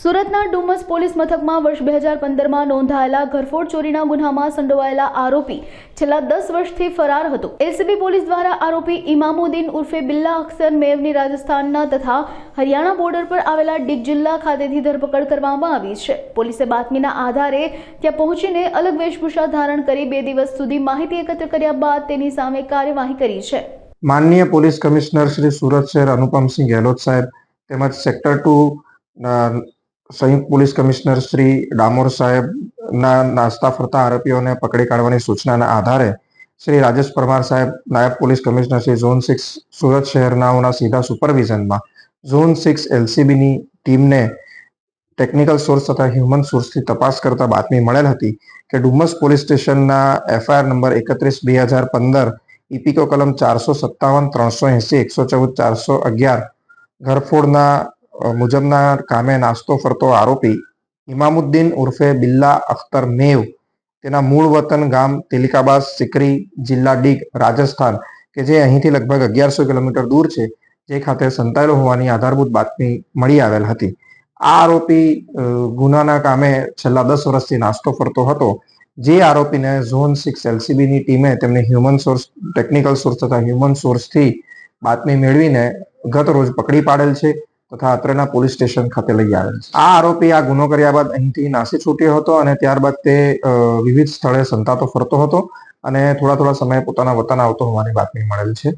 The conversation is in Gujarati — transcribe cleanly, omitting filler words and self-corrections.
સુરતના ડુમસ પોલીસ મથકમાં વર્ષ 2015માં નોંધાયેલા ઘરફોડ ચોરીના ગુન્હામાં સંડોવાયેલા આરોપી છેલ્લા 10 વર્ષથી ફરાર હતો। એલસીબી પોલીસ દ્વારા આરોપી ઇમામુદ્દીન ઉર્ફે બિલ્લા અખ્તર મેવની રાજસ્થાનના તથા હરિયાણા બોર્ડર પર આવેલા ડીગ જિલ્લા ખાતેથી ધરપકડ કરવામાં આવી છે। પોલીસે બાતમીના આધારે ત્યાં પહોંચીને અલગ વેશભૂષા ધારણ કરી 2 દિવસ સુધી માહિતી એકત્ર કર્યા બાદ તેની સામે કાર્યવાહી કરી છે। માનનીય પોલીસ કમિશનર શ્રી સુરત શહેર અનુપમસિંહ ગેહલોત સાહેબ તેમજ સેક્ટર 2 સંયુક્ત પોલીસ કમિશનર શ્રી ડામોર સાહેબના નાસ્તા ફરતા આરોપીઓને પકડી કાઢવાની સૂચનાના આધારે શ્રી રાજેશ પરમાર સાહેબ નાયબ police commissioner Shri zone 6 Surat શહેરનાઓના સીધા સુપરવિઝનમાં ઝોન 6 એલસીબીની ટીમને ટેકનિકલ સોર્સ તથા હ્યુમન સોર્સથી તપાસ કરતા બાતમી મળેલ હતી કે ડુમસ પોલીસ સ્ટેશનના એફઆઈઆર નંબર 31/2015 ઇપીકો કલમ 457, 380, 114, 411 ઘરફોડના મુજબના કામે નાસ્તો ફરતો આરોપી ઇમામુદ્દીન ઉર્ફે બિલ્લા અખ્તર મેવ તેના મૂળ વતન ગામ તેલિકાબાદ સિકરી જિલ્લા ડીગ રાજસ્થાન કે જે અહીંથી લગભગ 1100 કિલોમીટર દૂર છે જે ખાતે સંતાયેલો હોવાની આધારભૂત બાતમી મળી આવેલ હતી। આ આરોપી ગુનાના કામે છેલ્લા 10 વર્ષથી નાસ્તો ફરતો હતો જે આરોપીને ઝોન 6 એલસીબીની ટીમે તેમને હ્યુમન સોર્સ ટેકનિકલ સોર્સ તથા હ્યુમન સોર્સથી બાતમી મેળવીને ગત રોજ પકડી પાડેલ છે તથા અત્રેના પોલીસ સ્ટેશન ખાતે લઈ આવેલ છે। આ આરોપી આ ગુનો કર્યા બાદ અહીંથી નાસી છૂટ્યો હતો અને ત્યારબાદ તે વિવિધ સ્થળે સંતાતો ફરતો હતો અને થોડા સમયે પોતાના વતન આવતો હોવાની બાતમી મળેલ છે।